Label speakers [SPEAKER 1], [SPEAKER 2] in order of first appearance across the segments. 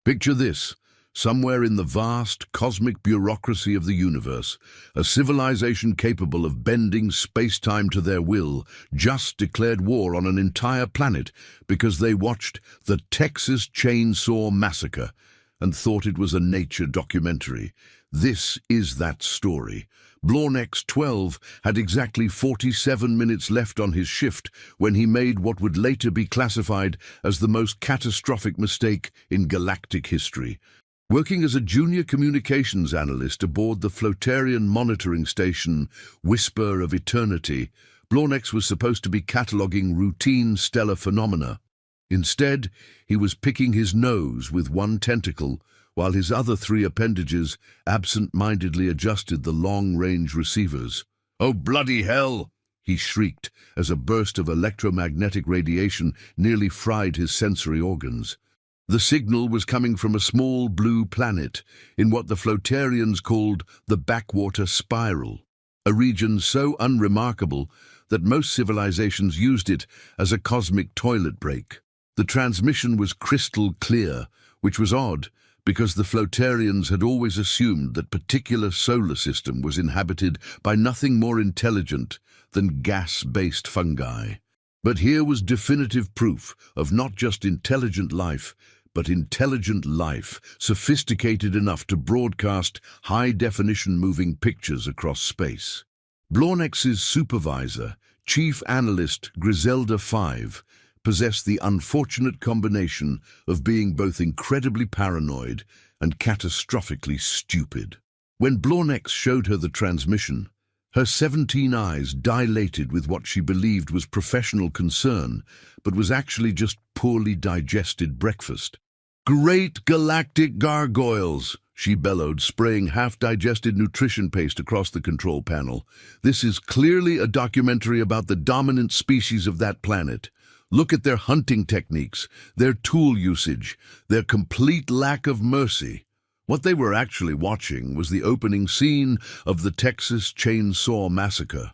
[SPEAKER 1] Picture this. Somewhere in the vast, cosmic bureaucracy of the universe, a civilization capable of bending space-time to their will just declared war on an entire planet because they watched the Texas Chainsaw Massacre and thought it was a nature documentary. This is that story. Blornex 12 had exactly 47 minutes left on his shift when he made what would later be classified as the most catastrophic mistake in galactic history. Working as a junior communications analyst aboard the Floatarian monitoring station Whisper of Eternity, Blornex was supposed to be cataloguing routine stellar phenomena. Instead, he was picking his nose with one tentacle, while his other three appendages absent-mindedly adjusted the long-range receivers. "Oh, bloody hell!" he shrieked as a burst of electromagnetic radiation nearly fried his sensory organs. The signal was coming from a small blue planet in what the Floatarians called the backwater spiral, a region so unremarkable that most civilizations used it as a cosmic toilet break. The transmission was crystal clear, which was odd because the Floatarians had always assumed that particular solar system was inhabited by nothing more intelligent than gas-based fungi. But here was definitive proof of not just intelligent life, but intelligent life, sophisticated enough to broadcast high-definition moving pictures across space. Blornex's supervisor, Chief Analyst Griselda 5, possessed the unfortunate combination of being both incredibly paranoid and catastrophically stupid. When Blornex showed her the transmission, her 17 eyes dilated with what she believed was professional concern, but was actually just poorly digested breakfast. "Great galactic gargoyles!" she bellowed, spraying half-digested nutrition paste across the control panel. "This is clearly a documentary about the dominant species of that planet. Look at their hunting techniques, their tool usage, their complete lack of mercy." What they were actually watching was the opening scene of the Texas Chainsaw Massacre.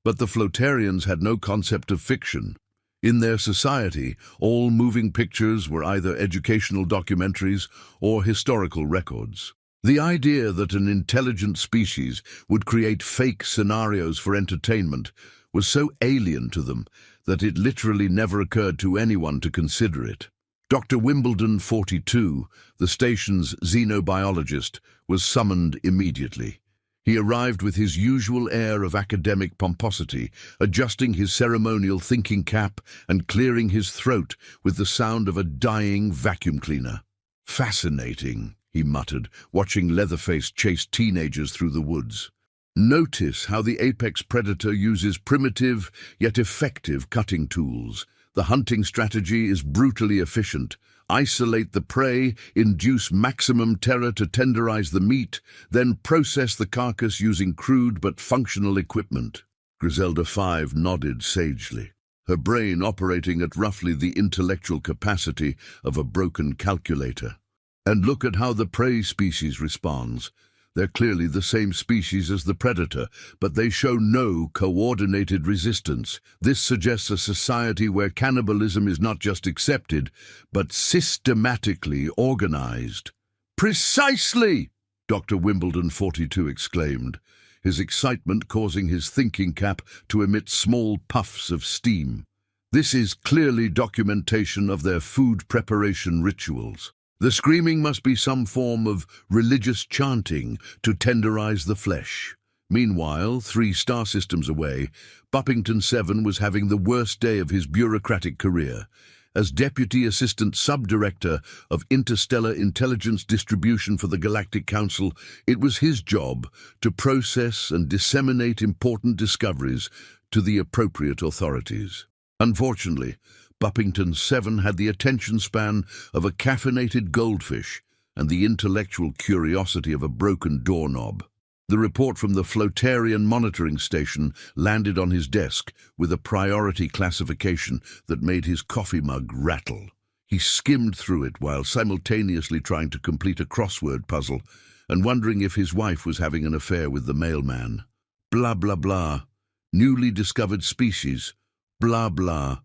[SPEAKER 1] But the Floatarians had no concept of fiction. In their society, all moving pictures were either educational documentaries or historical records. The idea that an intelligent species would create fake scenarios for entertainment was so alien to them that it literally never occurred to anyone to consider it. Dr. Wimbledon 42, the station's xenobiologist, was summoned immediately. He arrived with his usual air of academic pomposity, adjusting his ceremonial thinking cap and clearing his throat with the sound of a dying vacuum cleaner. "Fascinating," he muttered, watching Leatherface chase teenagers through the woods. "Notice how the apex predator uses primitive yet effective cutting tools. The hunting strategy is brutally efficient. Isolate the prey, induce maximum terror to tenderize the meat, then process the carcass using crude but functional equipment." Griselda 5 nodded sagely, her brain operating at roughly the intellectual capacity of a broken calculator. "And look at how the prey species responds. They're clearly the same species as the predator, but they show no coordinated resistance. This suggests a society where cannibalism is not just accepted, but systematically organized." "Precisely!" Dr. Wimbledon 42 exclaimed, his excitement causing his thinking cap to emit small puffs of steam. "This is clearly documentation of their food preparation rituals. The screaming must be some form of religious chanting to tenderize the flesh." Meanwhile, 3 star systems away, Buppington 7 was having the worst day of his bureaucratic career. As Deputy Assistant Subdirector of Interstellar Intelligence Distribution for the Galactic Council, it was his job to process and disseminate important discoveries to the appropriate authorities. Unfortunately, Buppington 7 had the attention span of a caffeinated goldfish and the intellectual curiosity of a broken doorknob. The report from the Floatarian monitoring station landed on his desk with a priority classification that made his coffee mug rattle. He skimmed through it while simultaneously trying to complete a crossword puzzle and wondering if his wife was having an affair with the mailman. Blah, blah, blah. Newly discovered species. Blah, blah.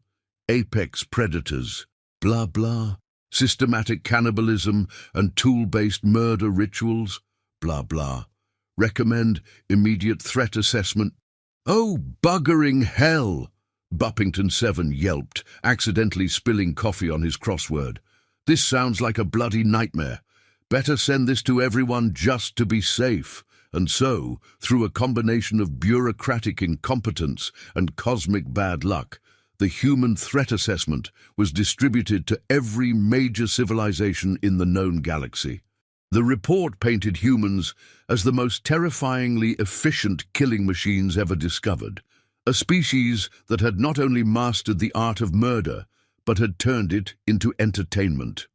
[SPEAKER 1] Apex predators. Blah, blah. systematic cannibalism and tool-based murder rituals, blah blah. Recommend immediate threat assessment. Oh, buggering hell! Buppington 7 yelped, accidentally spilling coffee on his crossword. This sounds like a bloody nightmare. Better send this to everyone just to be safe. And so, through a combination of bureaucratic incompetence and cosmic bad luck, the human threat assessment was distributed to every major civilization in the known galaxy. The report painted humans as the most terrifyingly efficient killing machines ever discovered, a species that had not only mastered the art of murder, but had turned it into entertainment.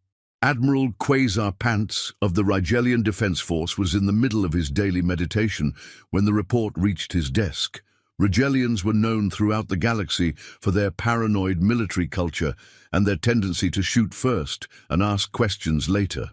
[SPEAKER 1] Admiral Quasar Pants of the Rigelian Defense Force was in the middle of his daily meditation when the report reached his desk. Rigelians were known throughout the galaxy for their paranoid military culture and their tendency to shoot first and ask questions later.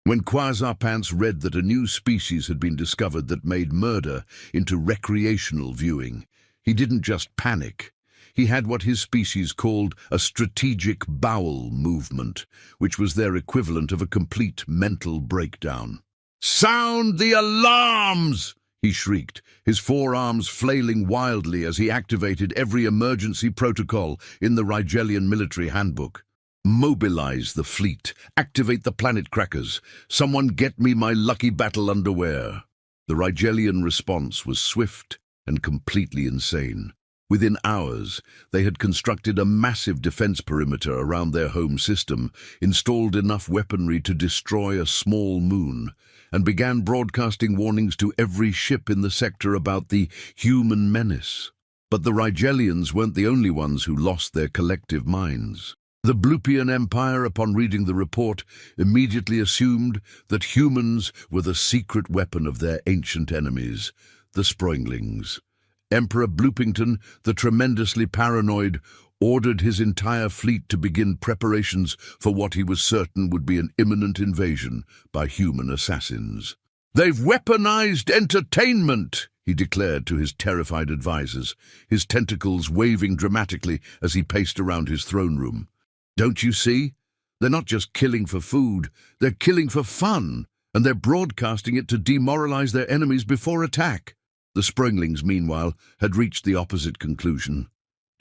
[SPEAKER 1] When Quasar Pants read that a new species had been discovered that made murder into recreational viewing, he didn't just panic. He had what his species called a strategic bowel movement, which was their equivalent of a complete mental breakdown. "Sound the alarms!" he shrieked, his forearms flailing wildly as he activated every emergency protocol in the Rigelian military handbook. "Mobilize the fleet. Activate the planet crackers. Someone get me my lucky battle underwear." The Rigelian response was swift and completely insane. Within hours, they had constructed a massive defense perimeter around their home system, installed enough weaponry to destroy a small moon, and began broadcasting warnings to every ship in the sector about the human menace. But the Rigelians weren't the only ones who lost their collective minds. The Bloopian Empire, upon reading the report, immediately assumed that humans were the secret weapon of their ancient enemies, the Sproinglings. Emperor Bloopington, the tremendously paranoid, ordered his entire fleet to begin preparations for what he was certain would be an imminent invasion by human assassins. "They've weaponized entertainment," he declared to his terrified advisors, his tentacles waving dramatically as he paced around his throne room. "Don't you see? They're not just killing for food, they're killing for fun, and they're broadcasting it to demoralize their enemies before attack." The Springlings, meanwhile, had reached the opposite conclusion.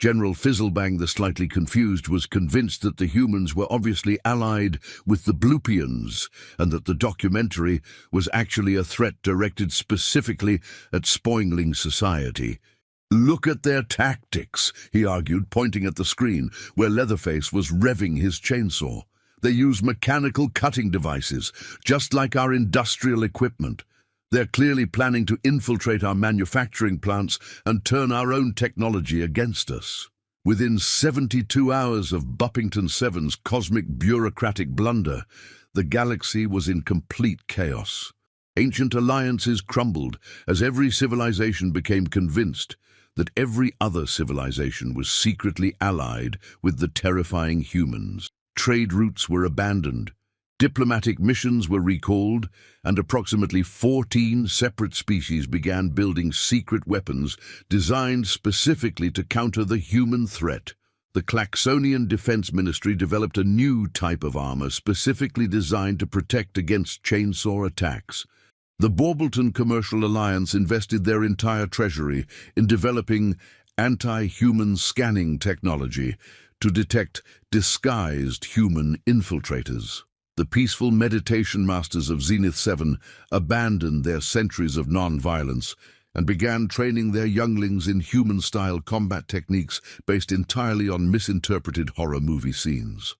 [SPEAKER 1] General Fizzlebang, the slightly confused, was convinced that the humans were obviously allied with the Bloopians, and that the documentary was actually a threat directed specifically at Spoingling society. "Look at their tactics," he argued, pointing at the screen, where Leatherface was revving his chainsaw. "They use mechanical cutting devices, just like our industrial equipment. They're clearly planning to infiltrate our manufacturing plants and turn our own technology against us." Within 72 hours of Buppington 7's cosmic bureaucratic blunder, the galaxy was in complete chaos. Ancient alliances crumbled as every civilization became convinced that every other civilization was secretly allied with the terrifying humans. Trade routes were abandoned. Diplomatic missions were recalled, and approximately 14 separate species began building secret weapons designed specifically to counter the human threat. The Klaxonian Defense Ministry developed a new type of armor specifically designed to protect against chainsaw attacks. The Borbleton Commercial Alliance invested their entire treasury in developing anti-human scanning technology to detect disguised human infiltrators. The peaceful meditation masters of Zenith 7 abandoned their centuries of non-violence and began training their younglings in human-style combat techniques based entirely on misinterpreted horror movie scenes.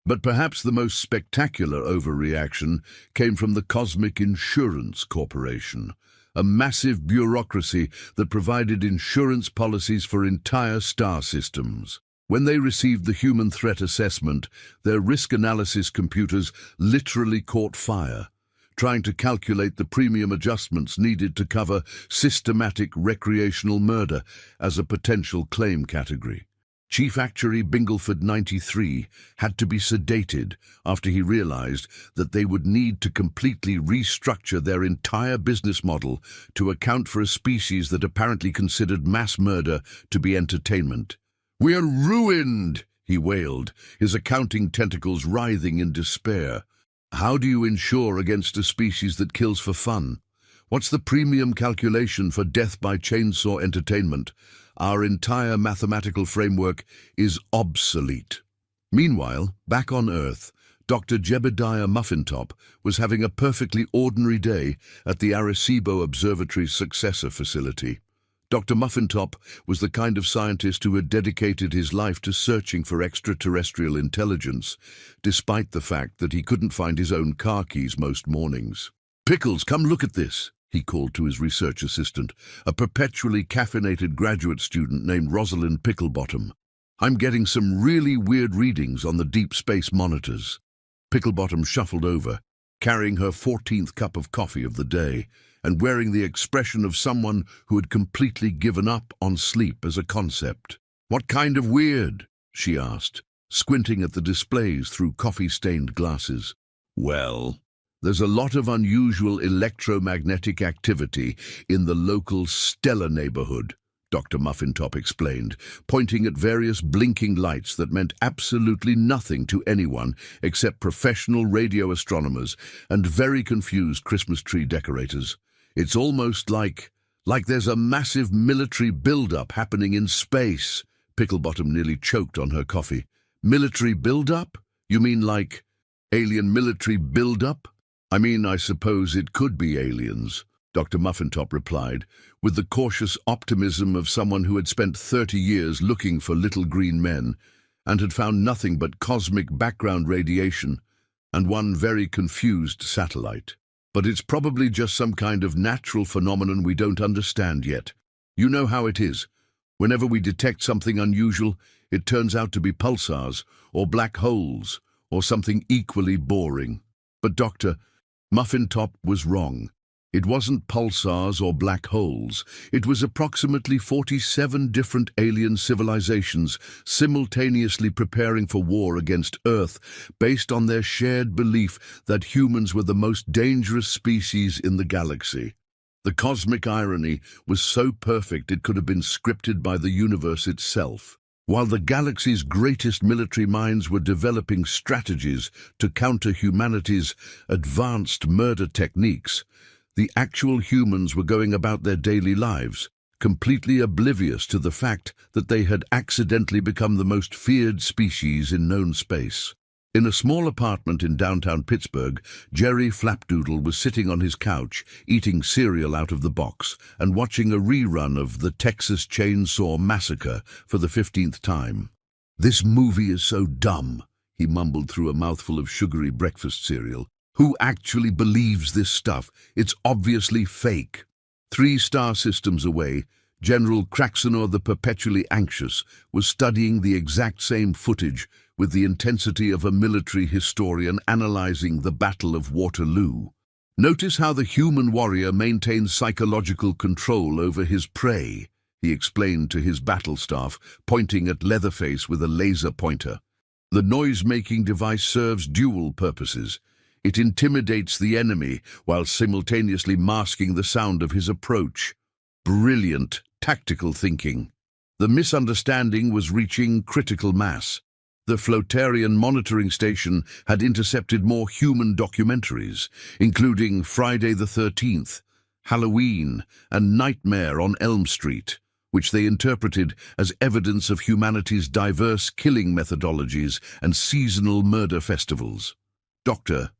[SPEAKER 1] But perhaps the most spectacular overreaction came from the Cosmic Insurance Corporation, a massive bureaucracy that provided insurance policies for entire star systems. When they received the human threat assessment, their risk analysis computers literally caught fire, trying to calculate the premium adjustments needed to cover systematic recreational murder as a potential claim category. Chief Actuary Bingleford 93 had to be sedated after he realized that they would need to completely restructure their entire business model to account for a species that apparently considered mass murder to be entertainment. "We're ruined," he wailed, his accounting tentacles writhing in despair. How do you insure against a species that kills for fun? What's the premium calculation for death by chainsaw entertainment? Our entire mathematical framework is obsolete. Meanwhile, back on Earth, Dr. Jebediah Muffintop was having a perfectly ordinary day at the Arecibo Observatory's successor facility. Dr. Muffintop was the kind of scientist who had dedicated his life to searching for extraterrestrial intelligence, despite the fact that he couldn't find his own car keys most mornings. "Pickles, come look at this," he called to his research assistant, a perpetually caffeinated graduate student named Rosalind Picklebottom. "I'm getting some really weird readings on the deep space monitors." Picklebottom shuffled over, carrying her 14th cup of coffee of the day, and wearing the expression of someone who had completely given up on sleep as a concept. "What kind of weird?" she asked, squinting at the displays through coffee-stained glasses. "Well, there's a lot of unusual electromagnetic activity in the local stellar neighborhood," Dr. Muffintop explained, pointing at various blinking lights that meant absolutely nothing to anyone except professional radio astronomers and very confused Christmas tree decorators. "It's almost like there's a massive military build-up happening in space." Picklebottom nearly choked on her coffee. "Military build-up? You mean like alien military build-up?" "I mean, I suppose it could be aliens," Dr. Muffintop replied, with the cautious optimism of someone who had spent 30 years looking for little green men and had found nothing but cosmic background radiation and one very confused satellite. "But it's probably just some kind of natural phenomenon we don't understand yet. You know how it is. Whenever we detect something unusual, it turns out to be pulsars or black holes or something equally boring." But Dr. Muffintop was wrong. It wasn't pulsars or black holes. It was approximately 47 different alien civilizations simultaneously preparing for war against Earth based on their shared belief that humans were the most dangerous species in the galaxy. The cosmic irony was so perfect it could have been scripted by the universe itself. While the galaxy's greatest military minds were developing strategies to counter humanity's advanced murder techniques, the actual humans were going about their daily lives, completely oblivious to the fact that they had accidentally become the most feared species in known space. In a small apartment in downtown Pittsburgh, Jerry Flapdoodle was sitting on his couch, eating cereal out of the box and watching a rerun of the Texas Chainsaw Massacre for the 15th time. "This movie is so dumb," he mumbled through a mouthful of sugary breakfast cereal. "Who actually believes this stuff? It's obviously fake." 3 star systems away, General Kraxenor the Perpetually Anxious was studying the exact same footage with the intensity of a military historian analyzing the Battle of Waterloo. "Notice how the human warrior maintains psychological control over his prey," he explained to his battle staff, pointing at Leatherface with a laser pointer. "The noise-making device serves dual purposes. It intimidates the enemy while simultaneously masking the sound of his approach." Brilliant tactical thinking. The misunderstanding was reaching critical mass. The Floatarian monitoring station had intercepted more human documentaries, including Friday the 13th, Halloween, and Nightmare on Elm Street, which they interpreted as evidence of humanity's diverse killing methodologies and seasonal murder festivals. Dr.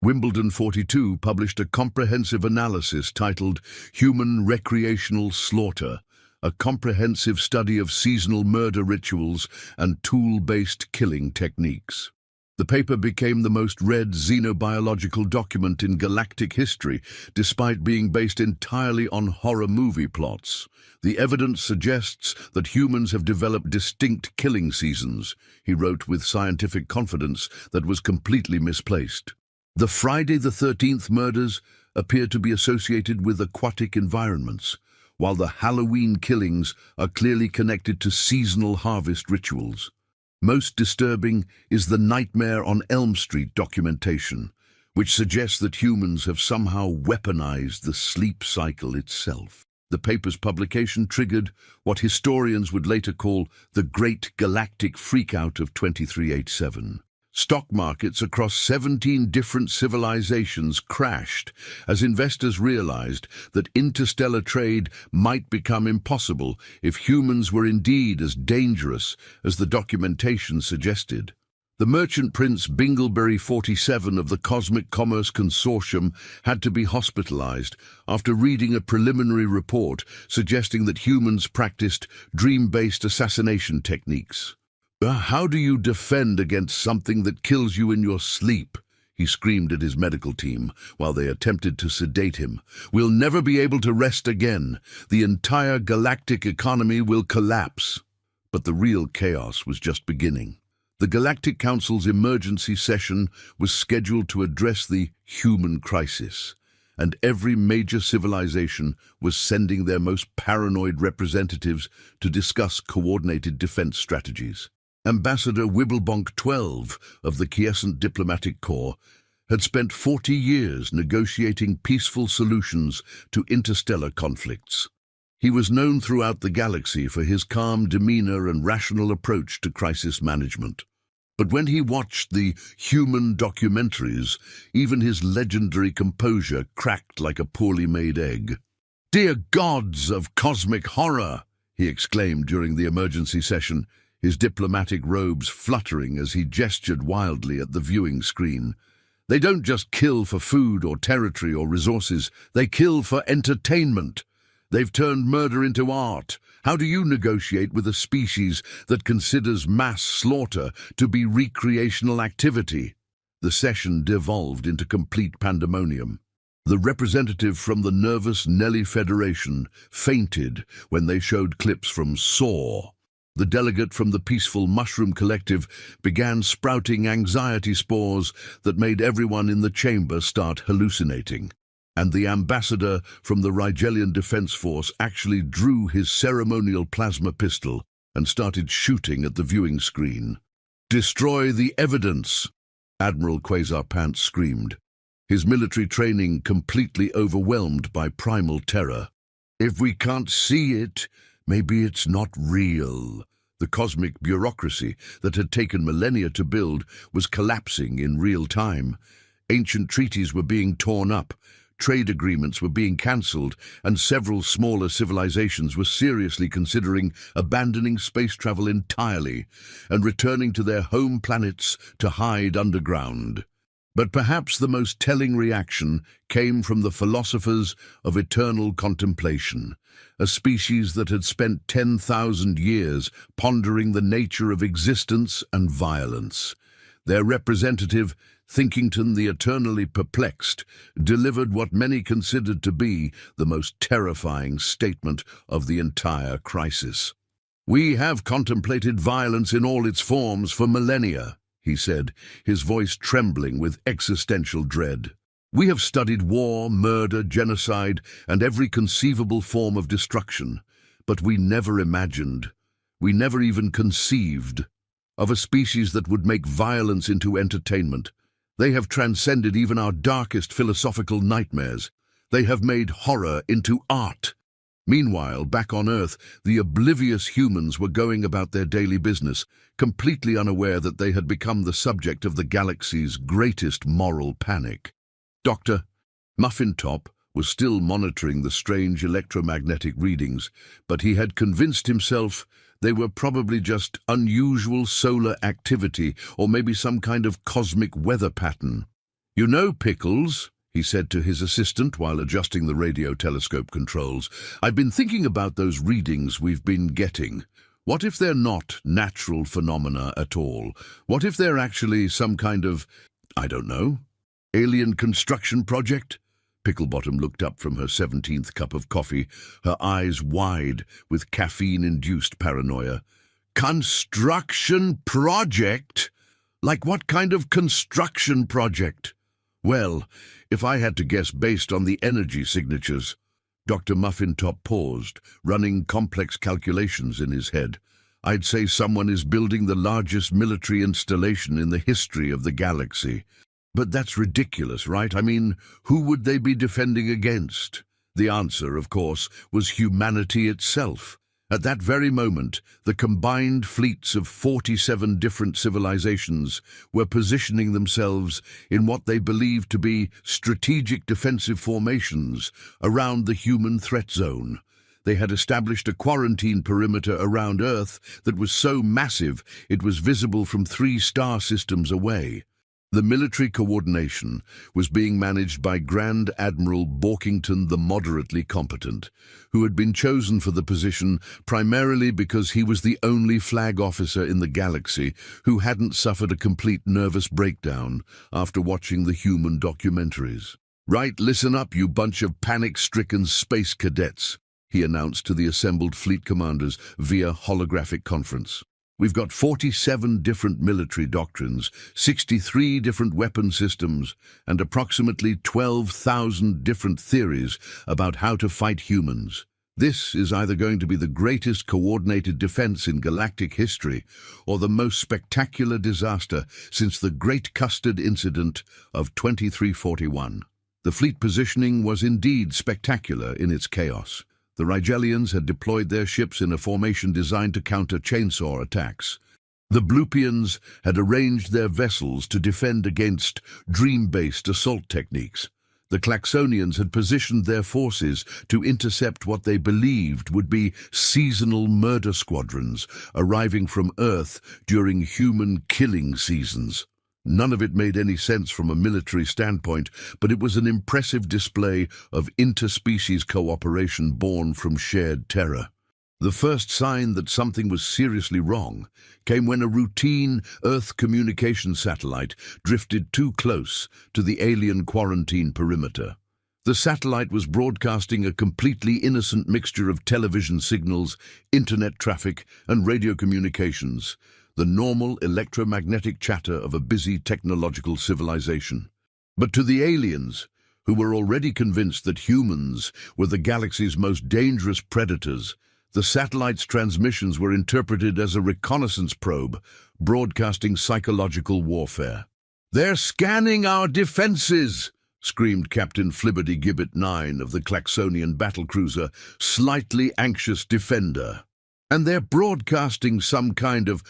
[SPEAKER 1] Wimbledon 42 published a comprehensive analysis titled Human Recreational Slaughter, a comprehensive study of seasonal murder rituals and tool-based killing techniques. The paper became the most read xenobiological document in galactic history, despite being based entirely on horror movie plots. "The evidence suggests that humans have developed distinct killing seasons," he wrote with scientific confidence that was completely misplaced. "The Friday the 13th murders appear to be associated with aquatic environments, while the Halloween killings are clearly connected to seasonal harvest rituals. Most disturbing is the Nightmare on Elm Street documentation, which suggests that humans have somehow weaponized the sleep cycle itself." The paper's publication triggered what historians would later call the Great Galactic Freakout of 2387. Stock markets across 17 different civilizations crashed as investors realized that interstellar trade might become impossible if humans were indeed as dangerous as the documentation suggested. The merchant prince Bingleberry 47 of the Cosmic Commerce Consortium had to be hospitalized after reading a preliminary report suggesting that humans practiced dream-based assassination techniques. "How do you defend against something that kills you in your sleep?" he screamed at his medical team while they attempted to sedate him. "We'll never be able to rest again. The entire galactic economy will collapse." But the real chaos was just beginning. The Galactic Council's emergency session was scheduled to address the human crisis, and every major civilization was sending their most paranoid representatives to discuss coordinated defense strategies. Ambassador Wibblebonk 12 of the Quiescent Diplomatic Corps had spent 40 years negotiating peaceful solutions to interstellar conflicts. He was known throughout the galaxy for his calm demeanor and rational approach to crisis management. But when he watched the human documentaries, even his legendary composure cracked like a poorly made egg. "Dear gods of cosmic horror!" he exclaimed during the emergency session, his diplomatic robes fluttering as he gestured wildly at the viewing screen. "They don't just kill for food or territory or resources, they kill for entertainment. They've turned murder into art. How do you negotiate with a species that considers mass slaughter to be recreational activity?" The session devolved into complete pandemonium. The representative from the nervous Nelly Federation fainted when they showed clips from Saw. The delegate from the Peaceful Mushroom Collective began sprouting anxiety spores that made everyone in the chamber start hallucinating. And the ambassador from the Rigelian Defense Force actually drew his ceremonial plasma pistol and started shooting at the viewing screen. "Destroy the evidence!" Admiral Quasar Pants screamed, his military training completely overwhelmed by primal terror. "If we can't see it, maybe it's not real." The cosmic bureaucracy that had taken millennia to build was collapsing in real time. Ancient treaties were being torn up, trade agreements were being cancelled, and several smaller civilizations were seriously considering abandoning space travel entirely and returning to their home planets to hide underground. But perhaps the most telling reaction came from the philosophers of eternal contemplation, a species that had spent 10,000 years pondering the nature of existence and violence. Their representative, Thinkington the Eternally Perplexed, delivered what many considered to be the most terrifying statement of the entire crisis. "We have contemplated violence in all its forms for millennia," he said, his voice trembling with existential dread. "We have studied war, murder, genocide, and every conceivable form of destruction, but we never imagined, we never even conceived, of a species that would make violence into entertainment. They have transcended even our darkest philosophical nightmares. They have made horror into art." Meanwhile, back on Earth, the oblivious humans were going about their daily business, completely unaware that they had become the subject of the galaxy's greatest moral panic. Dr. Muffintop was still monitoring the strange electromagnetic readings, but he had convinced himself they were probably just unusual solar activity or maybe some kind of cosmic weather pattern. "You know, Pickles," he said to his assistant while adjusting the radio telescope controls, "I've been thinking about those readings we've been getting. What if they're not natural phenomena at all? What if they're actually some kind of, I don't know, alien construction project?" Picklebottom looked up from her 17th cup of coffee, her eyes wide with caffeine-induced paranoia. "Construction project? Like what kind of construction project?" "Well, if I had to guess based on the energy signatures." Dr. Muffintop paused, running complex calculations in his head. "I'd say someone is building the largest military installation in the history of the galaxy. But that's ridiculous, right? I mean, who would they be defending against? The answer, of course, was humanity itself. At that very moment, the combined fleets of 47 different civilizations were positioning themselves in what they believed to be strategic defensive formations around the human threat zone. They had established a quarantine perimeter around Earth that was so massive it was visible from 3 star systems away. The military coordination was being managed by Grand Admiral Borkington the Moderately Competent, who had been chosen for the position primarily because he was the only flag officer in the galaxy who hadn't suffered a complete nervous breakdown after watching the human documentaries. "Right, listen up, you bunch of panic-stricken space cadets," he announced to the assembled fleet commanders via holographic conference. "We've got 47 different military doctrines, 63 different weapon systems, and approximately 12,000 different theories about how to fight humans. This is either going to be the greatest coordinated defense in galactic history or the most spectacular disaster since the Great Custard Incident of 2341. The fleet positioning was indeed spectacular in its chaos. The Rigelians had deployed their ships in a formation designed to counter chainsaw attacks. The Bloopians had arranged their vessels to defend against dream-based assault techniques. The Klaxonians had positioned their forces to intercept what they believed would be seasonal murder squadrons arriving from Earth during human killing seasons. None of it made any sense from a military standpoint, but it was an impressive display of interspecies cooperation born from shared terror. The first sign that something was seriously wrong came when a routine Earth communication satellite drifted too close to the alien quarantine perimeter. The satellite was broadcasting a completely innocent mixture of television signals, internet traffic, and radio communications, the normal electromagnetic chatter of a busy technological civilization. But to the aliens, who were already convinced that humans were the galaxy's most dangerous predators, the satellite's transmissions were interpreted as a reconnaissance probe, broadcasting psychological warfare. "They're scanning our defenses!" screamed Captain Flibberty-Gibbet 9 of the Klaxonian battlecruiser, Slightly Anxious Defender. "And they're broadcasting some kind of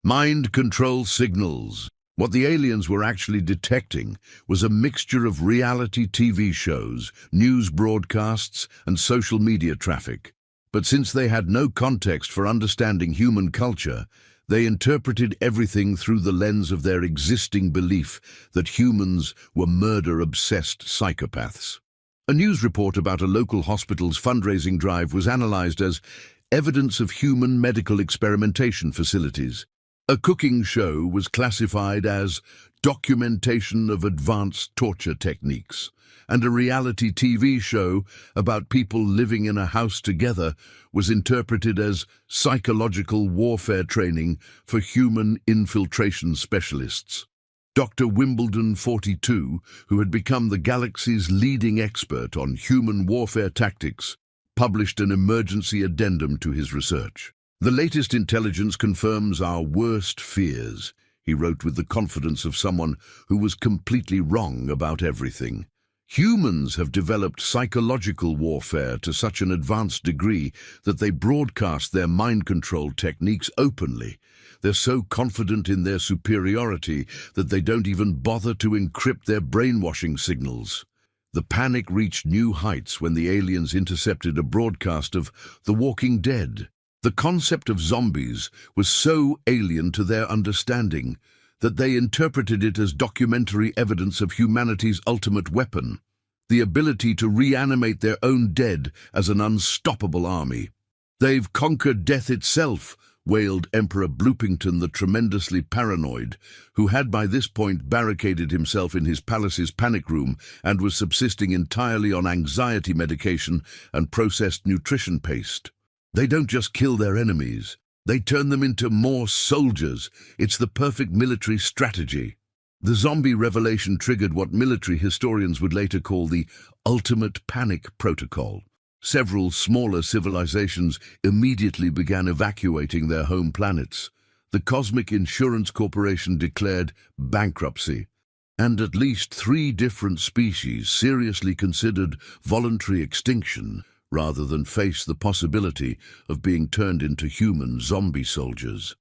[SPEAKER 1] mind control signals." What the aliens were actually detecting was a mixture of reality TV shows, news broadcasts, and social media traffic. But since they had no context for understanding human culture, they interpreted everything through the lens of their existing belief that humans were murder-obsessed psychopaths. A news report about a local hospital's fundraising drive was analyzed as evidence of human medical experimentation facilities. A cooking show was classified as documentation of advanced torture techniques, and a reality TV show about people living in a house together was interpreted as psychological warfare training for human infiltration specialists. Dr. Wimbledon 42, who had become the galaxy's leading expert on human warfare tactics, published an emergency addendum to his research. "The latest intelligence confirms our worst fears," he wrote with the confidence of someone who was completely wrong about everything. "Humans have developed psychological warfare to such an advanced degree that they broadcast their mind control techniques openly. They're so confident in their superiority that they don't even bother to encrypt their brainwashing signals." The panic reached new heights when the aliens intercepted a broadcast of The Walking Dead. The concept of zombies was so alien to their understanding that they interpreted it as documentary evidence of humanity's ultimate weapon, the ability to reanimate their own dead as an unstoppable army. "They've conquered death itself," wailed Emperor Bloopington the tremendously paranoid, who had by this point barricaded himself in his palace's panic room and was subsisting entirely on anxiety medication and processed nutrition paste. "They don't just kill their enemies, they turn them into more soldiers. It's the perfect military strategy." The zombie revelation triggered what military historians would later call the ultimate panic protocol. Several smaller civilizations immediately began evacuating their home planets. The Cosmic Insurance Corporation declared bankruptcy. and at least 3 different species seriously considered voluntary extinction rather than face the possibility of being turned into human zombie soldiers.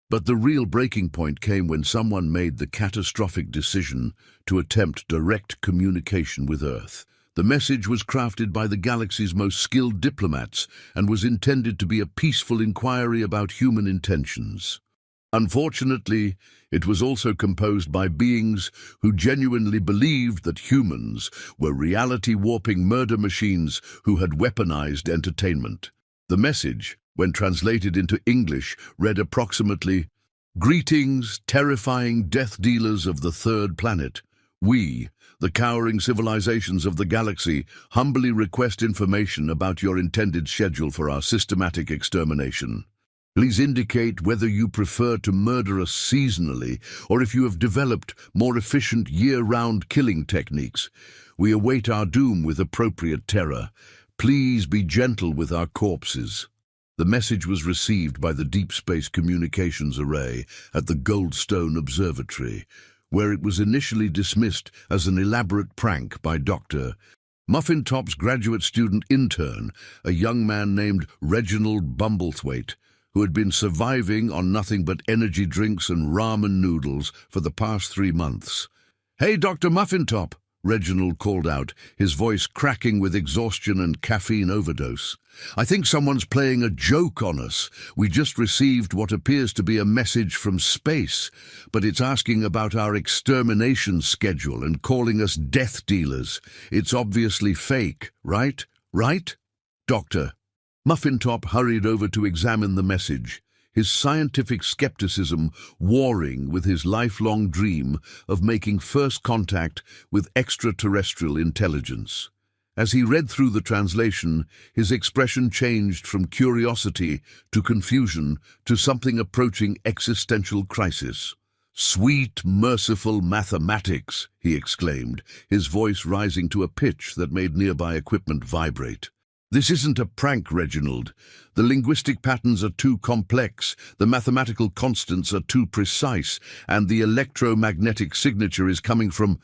[SPEAKER 1] But the real breaking point came when someone made the catastrophic decision to attempt direct communication with Earth. The message was crafted by the galaxy's most skilled diplomats and was intended to be a peaceful inquiry about human intentions. Unfortunately, it was also composed by beings who genuinely believed that humans were reality-warping murder machines who had weaponized entertainment. The message, when translated into English, read approximately, "Greetings, terrifying death dealers of the third planet. We, the cowering civilizations of the galaxy, humbly request information about your intended schedule for our systematic extermination. Please indicate whether you prefer to murder us seasonally or if you have developed more efficient year-round killing techniques. We await our doom with appropriate terror. Please be gentle with our corpses." The message was received by the Deep Space Communications Array at the Goldstone Observatory, where it was initially dismissed as an elaborate prank by Dr. Muffintop's graduate student intern, a young man named Reginald Bumblethwaite, who had been surviving on nothing but energy drinks and ramen noodles for the past 3 months. "Hey, Dr. Muffintop," Reginald called out, his voice cracking with exhaustion and caffeine overdose. "I think someone's playing a joke on us. We just received what appears to be a message from space, but it's asking about our extermination schedule and calling us death dealers. It's obviously fake, right? Right?" Dr. Muffintop hurried over to examine the message, his scientific skepticism warring with his lifelong dream of making first contact with extraterrestrial intelligence. As he read through the translation, his expression changed from curiosity to confusion to something approaching existential crisis. "Sweet, merciful mathematics," he exclaimed, his voice rising to a pitch that made nearby equipment vibrate. "This isn't a prank, Reginald. The linguistic patterns are too complex, the mathematical constants are too precise, and the electromagnetic signature is coming from—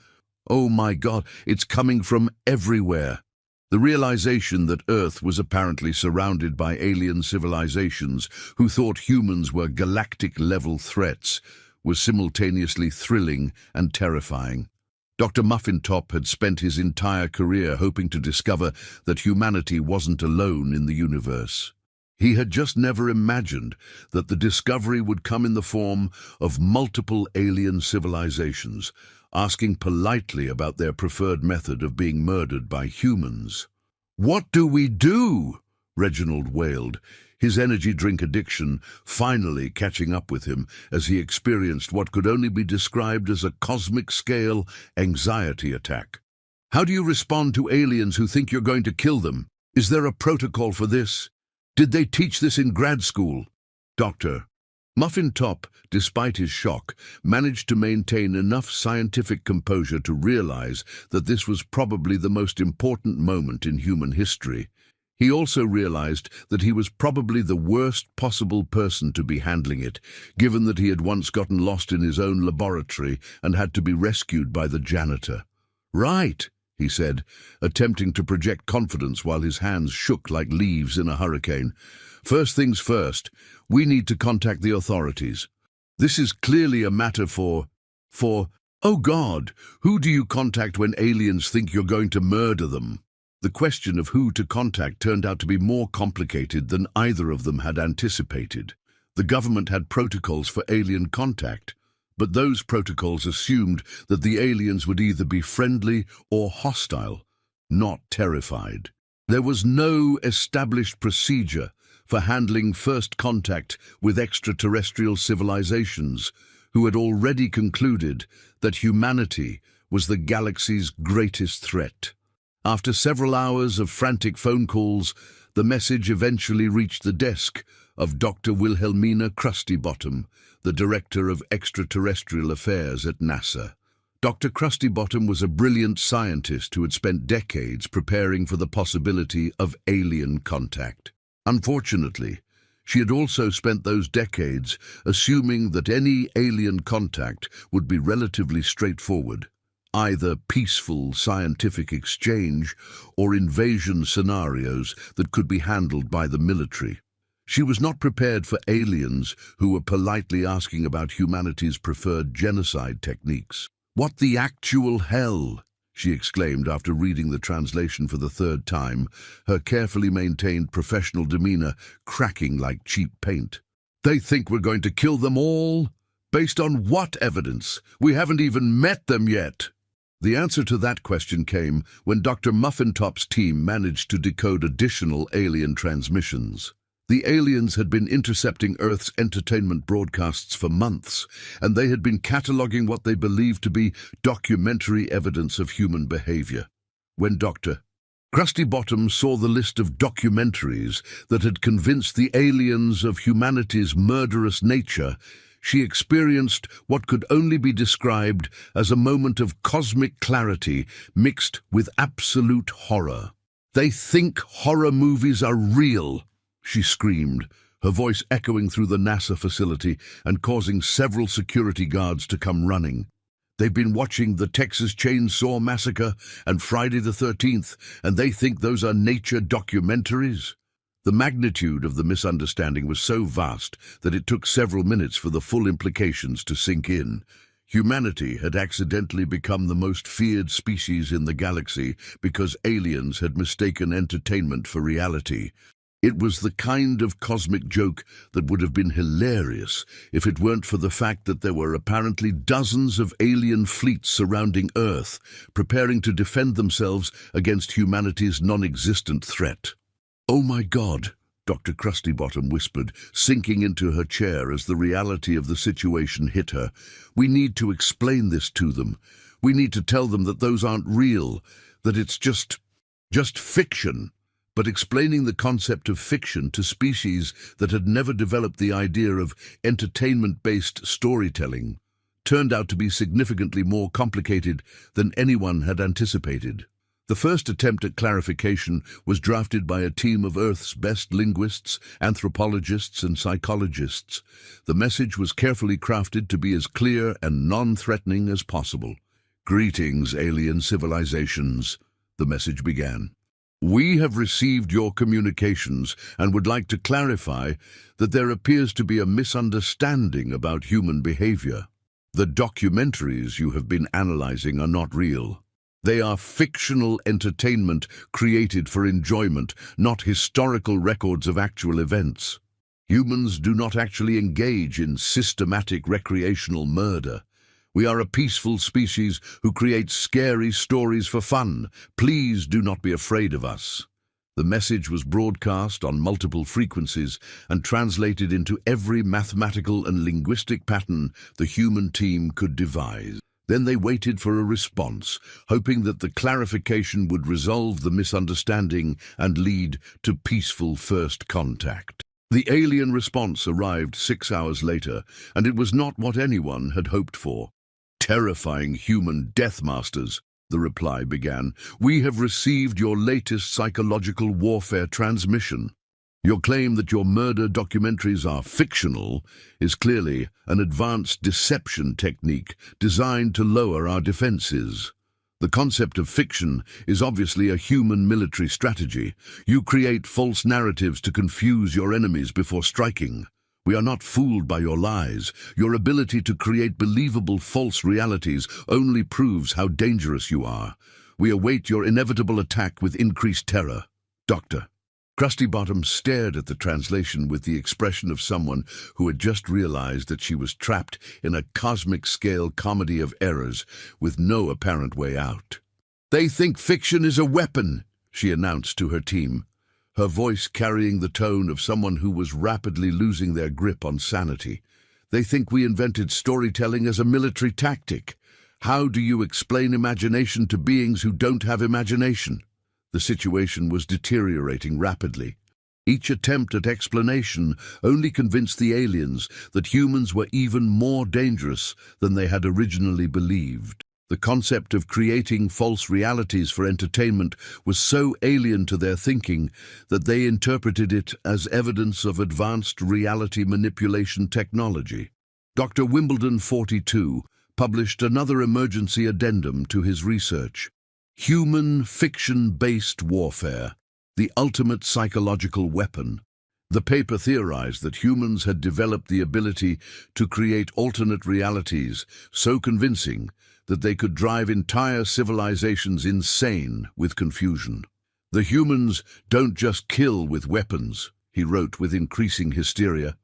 [SPEAKER 1] oh my God, it's coming from everywhere." The realization that Earth was apparently surrounded by alien civilizations who thought humans were galactic-level threats was simultaneously thrilling and terrifying. Dr. Muffintop had spent his entire career hoping to discover that humanity wasn't alone in the universe. He had just never imagined that the discovery would come in the form of multiple alien civilizations, asking politely about their preferred method of being murdered by humans. "What do we do?" Reginald wailed, his energy drink addiction finally catching up with him as he experienced what could only be described as a cosmic-scale anxiety attack. "How do you respond to aliens who think you're going to kill them? Is there a protocol for this? Did they teach this in grad school?" Dr. Muffintop, despite his shock, managed to maintain enough scientific composure to realize that this was probably the most important moment in human history. He also realized that he was probably the worst possible person to be handling it, given that he had once gotten lost in his own laboratory and had to be rescued by the janitor. "Right," he said, attempting to project confidence while his hands shook like leaves in a hurricane. "First things first, we need to contact the authorities. This is clearly a matter for, oh God, who do you contact when aliens think you're going to murder them?" The question of who to contact turned out to be more complicated than either of them had anticipated. The government had protocols for alien contact, but those protocols assumed that the aliens would either be friendly or hostile, not terrified. There was no established procedure for handling first contact with extraterrestrial civilizations who had already concluded that humanity was the galaxy's greatest threat. After several hours of frantic phone calls, the message eventually reached the desk of Dr. Wilhelmina Krustybottom, the Director of Extraterrestrial Affairs at NASA. Dr. Krustybottom was a brilliant scientist who had spent decades preparing for the possibility of alien contact. Unfortunately, she had also spent those decades assuming that any alien contact would be relatively straightforward. either peaceful scientific exchange or invasion scenarios that could be handled by the military. She was not prepared for aliens who were politely asking about humanity's preferred genocide techniques. "What the actual hell?" she exclaimed after reading the translation for the third time, her carefully maintained professional demeanor cracking like cheap paint. "They think we're going to kill them all? Based on what evidence? We haven't even met them yet." The answer to that question came when Dr. Muffintop's team managed to decode additional alien transmissions. The aliens had been intercepting Earth's entertainment broadcasts for months, and they had been cataloging what they believed to be documentary evidence of human behavior. When Dr. Krusty Bottom saw the list of documentaries that had convinced the aliens of humanity's murderous nature, she experienced what could only be described as a moment of cosmic clarity mixed with absolute horror. "They think horror movies are real!" she screamed, her voice echoing through the NASA facility and causing several security guards to come running. "They've been watching the Texas Chainsaw Massacre and Friday the 13th, and they think those are nature documentaries?" The magnitude of the misunderstanding was so vast that it took several minutes for the full implications to sink in. Humanity had accidentally become the most feared species in the galaxy because aliens had mistaken entertainment for reality. It was the kind of cosmic joke that would have been hilarious if it weren't for the fact that there were apparently dozens of alien fleets surrounding Earth, preparing to defend themselves against humanity's non-existent threat. "Oh my God," Dr. Krusty Bottom whispered, sinking into her chair as the reality of the situation hit her. "We need to explain this to them. We need to tell them that those aren't real, that it's just fiction." But explaining the concept of fiction to species that had never developed the idea of entertainment-based storytelling turned out to be significantly more complicated than anyone had anticipated. The first attempt at clarification was drafted by a team of Earth's best linguists, anthropologists, and psychologists. The message was carefully crafted to be as clear and non-threatening as possible. "Greetings, alien civilizations," the message began. "We have received your communications and would like to clarify that there appears to be a misunderstanding about human behavior. The documentaries you have been analyzing are not real. They are fictional entertainment created for enjoyment, not historical records of actual events. Humans do not actually engage in systematic recreational murder. We are a peaceful species who creates scary stories for fun. Please do not be afraid of us." The message was broadcast on multiple frequencies and translated into every mathematical and linguistic pattern the human team could devise. Then they waited for a response, hoping that the clarification would resolve the misunderstanding and lead to peaceful first contact. The alien response arrived 6 hours later, and it was not what anyone had hoped for. "Terrifying human death masters," the reply began. "We have received your latest psychological warfare transmission. Your claim that your murder documentaries are fictional is clearly an advanced deception technique designed to lower our defenses. The concept of fiction is obviously a human military strategy. You create false narratives to confuse your enemies before striking. We are not fooled by your lies. Your ability to create believable false realities only proves how dangerous you are. We await your inevitable attack with increased terror. Doctor." Krusty Bottom stared at the translation with the expression of someone who had just realized that she was trapped in a cosmic-scale comedy of errors with no apparent way out. "They think fiction is a weapon," she announced to her team, her voice carrying the tone of someone who was rapidly losing their grip on sanity. "They think we invented storytelling as a military tactic. How do you explain imagination to beings who don't have imagination?" The situation was deteriorating rapidly. Each attempt at explanation only convinced the aliens that humans were even more dangerous than they had originally believed. The concept of creating false realities for entertainment was so alien to their thinking that they interpreted it as evidence of advanced reality manipulation technology. Dr. Wimbledon 42, published another emergency addendum to his research. Human fiction-based warfare, the ultimate psychological weapon. The paper theorized that humans had developed the ability to create alternate realities so convincing that they could drive entire civilizations insane with confusion. The humans don't just kill with weapons, he wrote with increasing hysteria.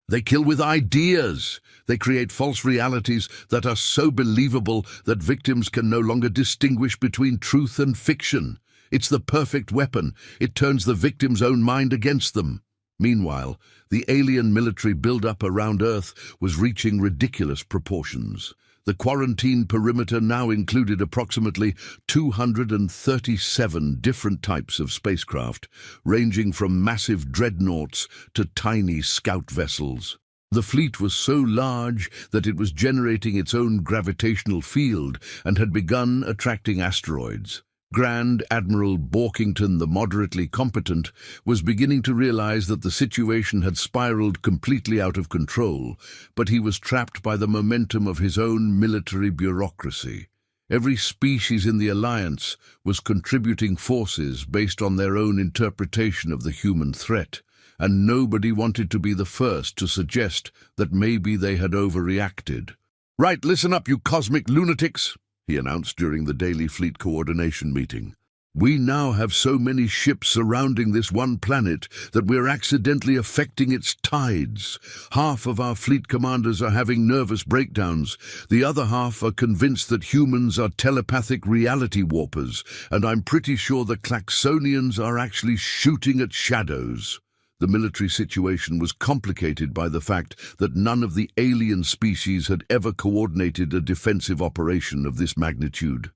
[SPEAKER 1] They kill with ideas. They create false realities that are so believable that victims can no longer distinguish between truth and fiction. It's the perfect weapon. It turns the victim's own mind against them. Meanwhile, the alien military buildup around Earth was reaching ridiculous proportions. The quarantine perimeter now included approximately 237 different types of spacecraft, ranging from massive dreadnoughts to tiny scout vessels. The fleet was so large that it was generating its own gravitational field and had begun attracting asteroids. Grand Admiral Borkington, the moderately competent, was beginning to realize that the situation had spiraled completely out of control, but he was trapped by the momentum of his own military bureaucracy. Every species in the Alliance was contributing forces based on their own interpretation of the human threat, and nobody wanted to be the first to suggest that maybe they had overreacted. "Right, listen up, you cosmic lunatics," he announced during the daily fleet coordination meeting. "We now have so many ships surrounding this one planet that we're accidentally affecting its tides. Half of our fleet commanders are having nervous breakdowns. The other half are convinced that humans are telepathic reality warpers, and I'm pretty sure the Klaxonians are actually shooting at shadows." The military situation was complicated by the fact that none of the alien species had ever coordinated a defensive operation of this magnitude.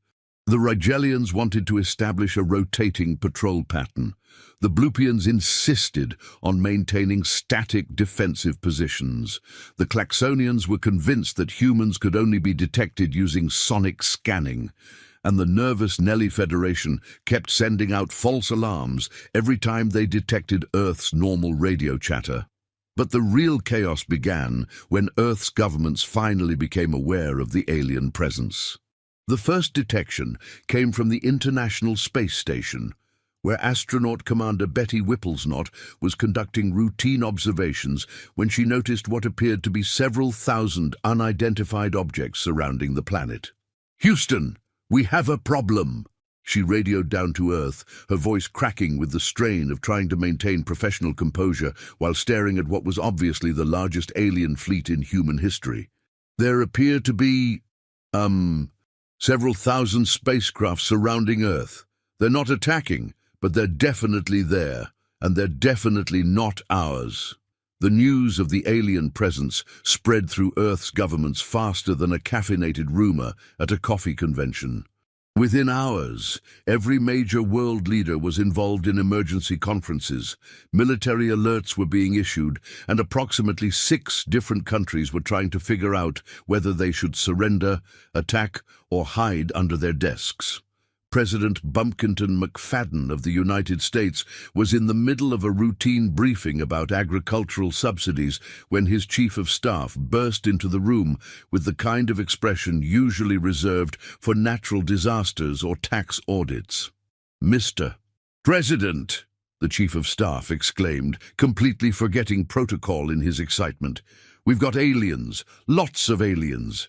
[SPEAKER 1] The Rigelians wanted to establish a rotating patrol pattern. The Blupians insisted on maintaining static defensive positions. The Klaxonians were convinced that humans could only be detected using sonic scanning, and the nervous Nelly Federation kept sending out false alarms every time they detected Earth's normal radio chatter. But the real chaos began when Earth's governments finally became aware of the alien presence. The first detection came from the International Space Station, where astronaut Commander Betty Whipplesnot was conducting routine observations when she noticed what appeared to be several thousand unidentified objects surrounding the planet. "Houston, we have a problem," she radioed down to Earth, her voice cracking with the strain of trying to maintain professional composure while staring at what was obviously the largest alien fleet in human history. "There appear to be, several thousand spacecraft surrounding Earth. They're not attacking, but they're definitely there, and they're definitely not ours." The news of the alien presence spread through Earth's governments faster than a caffeinated rumor at a coffee convention. Within hours, every major world leader was involved in emergency conferences, military alerts were being issued, and approximately 6 different countries were trying to figure out whether they should surrender, attack, or hide under their desks. President Bumpkinton McFadden of the United States was in the middle of a routine briefing about agricultural subsidies when his chief of staff burst into the room with the kind of expression usually reserved for natural disasters or tax audits. "Mr. President," the chief of staff exclaimed, completely forgetting protocol in his excitement, "we've got aliens, lots of aliens.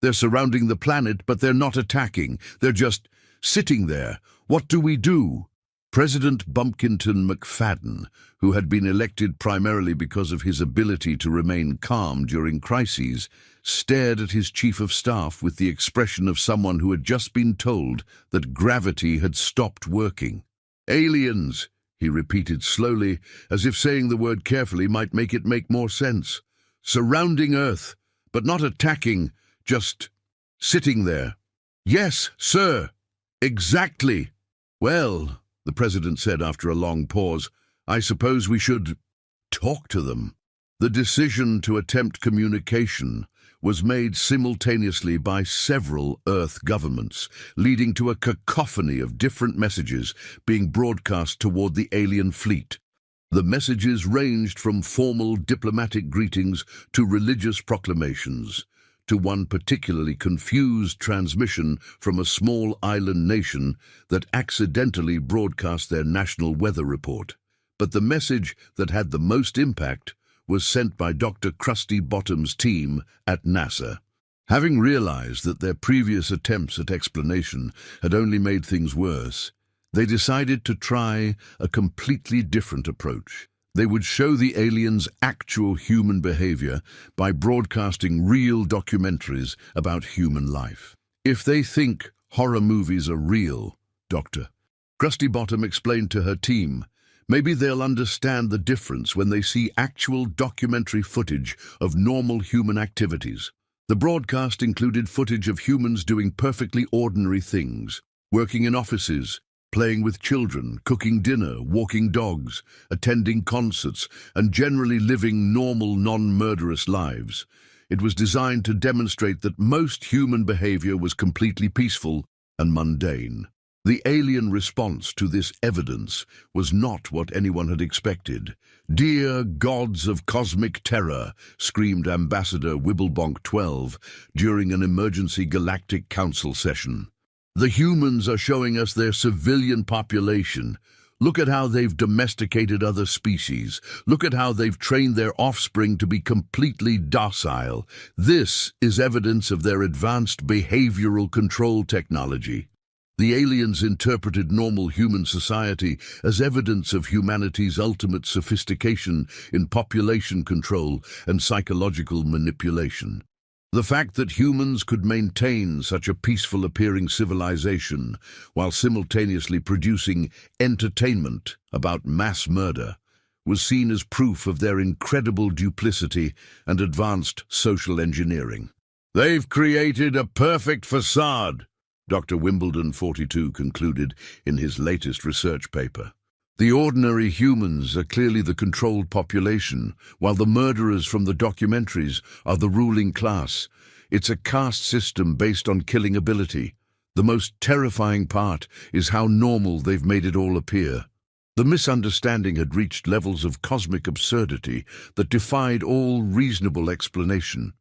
[SPEAKER 1] They're surrounding the planet, but they're not attacking. They're just sitting there. What do we do?" President Bumpkinton McFadden, who had been elected primarily because of his ability to remain calm during crises, stared at his chief of staff with the expression of someone who had just been told that gravity had stopped working. "Aliens," he repeated slowly, as if saying the word carefully might make it make more sense. "Surrounding Earth, but not attacking, just sitting there." "Yes, sir. Exactly." "Well," the president said after a long pause, "I suppose we should talk to them." The decision to attempt communication was made simultaneously by several Earth governments, leading to a cacophony of different messages being broadcast toward the alien fleet. The messages ranged from formal diplomatic greetings to religious proclamations. to one particularly confused transmission from a small island nation that accidentally broadcast their national weather report. But the message that had the most impact was sent by Dr. Krusty Bottom's team at NASA. Having realized that their previous attempts at explanation had only made things worse, they decided to try a completely different approach. They would show the aliens actual human behavior by broadcasting real documentaries about human life. If they think horror movies are real, Dr. Krusty Bottom explained to her team, maybe they'll understand the difference when they see actual documentary footage of normal human activities. The broadcast included footage of humans doing perfectly ordinary things, working in offices, playing with children, cooking dinner, walking dogs, attending concerts, and generally living normal, non-murderous lives. It was designed to demonstrate that most human behavior was completely peaceful and mundane. The alien response to this evidence was not what anyone had expected. "Dear gods of cosmic terror," screamed Ambassador Wibblebonk 12 during an emergency galactic council session. "The humans are showing us their civilian population. Look at how they've domesticated other species. Look at how they've trained their offspring to be completely docile. This is evidence of their advanced behavioral control technology." The aliens interpreted normal human society as evidence of humanity's ultimate sophistication in population control and psychological manipulation. The fact that humans could maintain such a peaceful-appearing civilization while simultaneously producing entertainment about mass murder was seen as proof of their incredible duplicity and advanced social engineering. "They've created a perfect facade," Dr. Wimbledon 42 concluded in his latest research paper. "The ordinary humans are clearly the controlled population, while the murderers from the documentaries are the ruling class. It's a caste system based on killing ability. The most terrifying part is how normal they've made it all appear." The misunderstanding had reached levels of cosmic absurdity that defied all reasonable explanation.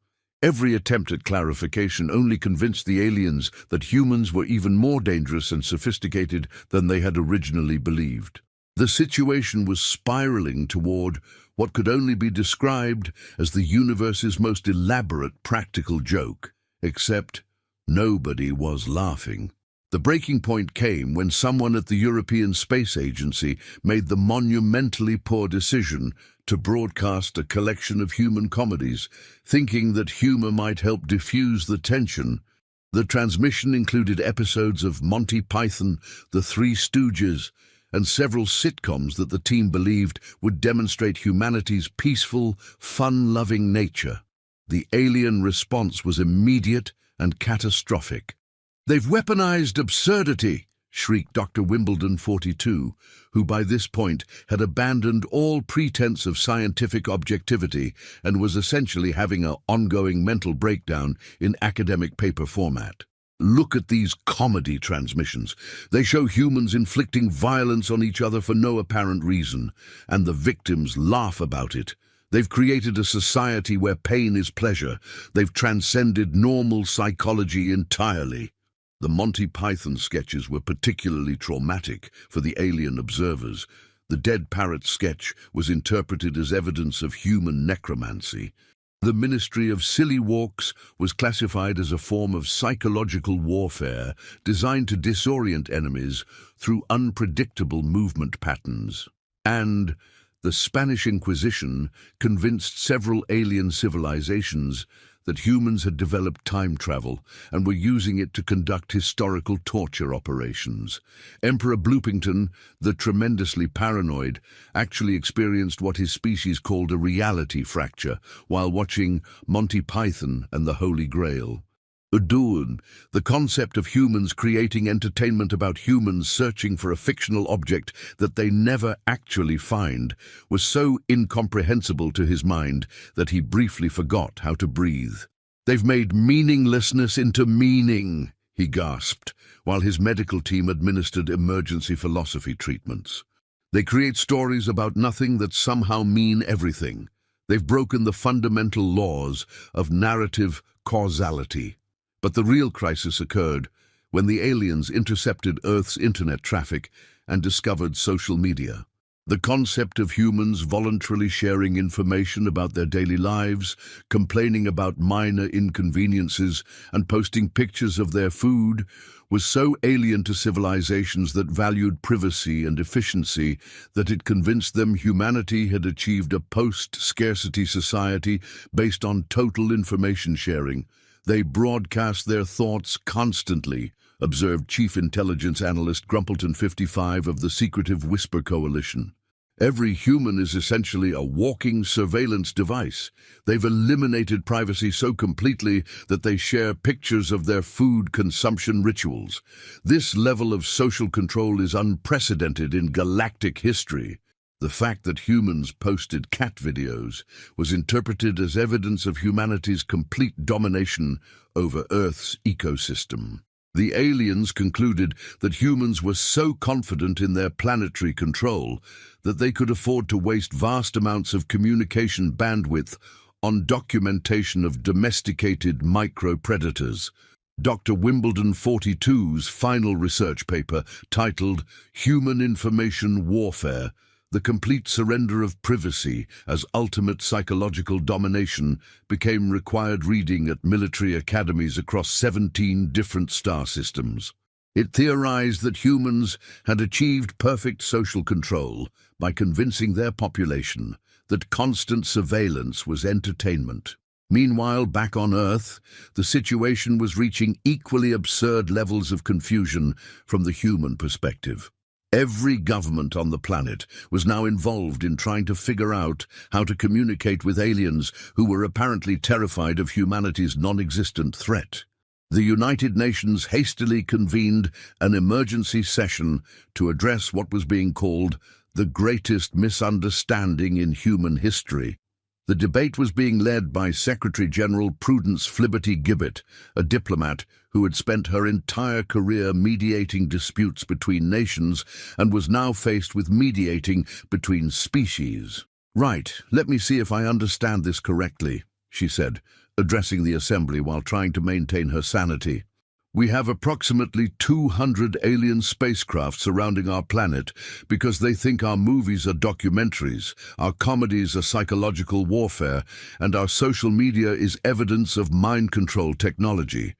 [SPEAKER 1] Every attempt at clarification only convinced the aliens that humans were even more dangerous and sophisticated than they had originally believed. The situation was spiraling toward what could only be described as the universe's most elaborate practical joke, except nobody was laughing. The breaking point came when someone at the European Space Agency made the monumentally poor decision to broadcast a collection of human comedies, thinking that humor might help diffuse the tension. The transmission included episodes of Monty Python, The Three Stooges, and several sitcoms that the team believed would demonstrate humanity's peaceful, fun-loving nature. The alien response was immediate and catastrophic. "They've weaponized absurdity," shrieked Dr. Wimbledon 42, who by this point had abandoned all pretense of scientific objectivity and was essentially having an ongoing mental breakdown in academic paper format. "Look at these comedy transmissions. They show humans inflicting violence on each other for no apparent reason, and the victims laugh about it. They've created a society where pain is pleasure. They've transcended normal psychology entirely." The Monty Python sketches were particularly traumatic for the alien observers. The dead parrot sketch was interpreted as evidence of human necromancy. The Ministry of Silly Walks was classified as a form of psychological warfare designed to disorient enemies through unpredictable movement patterns. And the Spanish Inquisition convinced several alien civilizations that humans had developed time travel and were using it to conduct historical torture operations. Emperor Bloopington, the tremendously paranoid, actually experienced what his species called a reality fracture while watching Monty Python and the Holy Grail. Udun, the concept of humans creating entertainment about humans searching for a fictional object that they never actually find, was so incomprehensible to his mind that he briefly forgot how to breathe. "They've made meaninglessness into meaning," he gasped, while his medical team administered emergency philosophy treatments. "They create stories about nothing that somehow mean everything. They've broken the fundamental laws of narrative causality. But the real crisis occurred when the aliens intercepted Earth's internet traffic and discovered social media. The concept of humans voluntarily sharing information about their daily lives, complaining about minor inconveniences, and posting pictures of their food was so alien to civilizations that valued privacy and efficiency that it convinced them humanity had achieved a post-scarcity society based on total information sharing. They broadcast their thoughts constantly, observed Chief Intelligence Analyst Grumpleton 55 of the Secretive Whisper Coalition. Every human is essentially a walking surveillance device. They've eliminated privacy so completely that they share pictures of their food consumption rituals. This level of social control is unprecedented in galactic history. The fact that humans posted cat videos was interpreted as evidence of humanity's complete domination over Earth's ecosystem. The aliens concluded that humans were so confident in their planetary control that they could afford to waste vast amounts of communication bandwidth on documentation of domesticated micro-predators. Dr. Wimbledon 42's final research paper, titled Human Information Warfare: The Complete Surrender of Privacy as Ultimate Psychological Domination, became required reading at military academies across 17 different star systems. It theorized that humans had achieved perfect social control by convincing their population that constant surveillance was entertainment. Meanwhile, back on Earth, the situation was reaching equally absurd levels of confusion from the human perspective. Every government on the planet was now involved in trying to figure out how to communicate with aliens who were apparently terrified of humanity's non-existent threat. The United Nations hastily convened an emergency session to address what was being called the greatest misunderstanding in human history. The debate was being led by Secretary General Prudence Flibberty-Gibbet, a diplomat who had spent her entire career mediating disputes between nations and was now faced with mediating between species. "Right, let me see if I understand this correctly," she said, addressing the assembly while trying to maintain her sanity. "We have approximately 200 alien spacecraft surrounding our planet because they think our movies are documentaries, our comedies are psychological warfare, and our social media is evidence of mind control technology.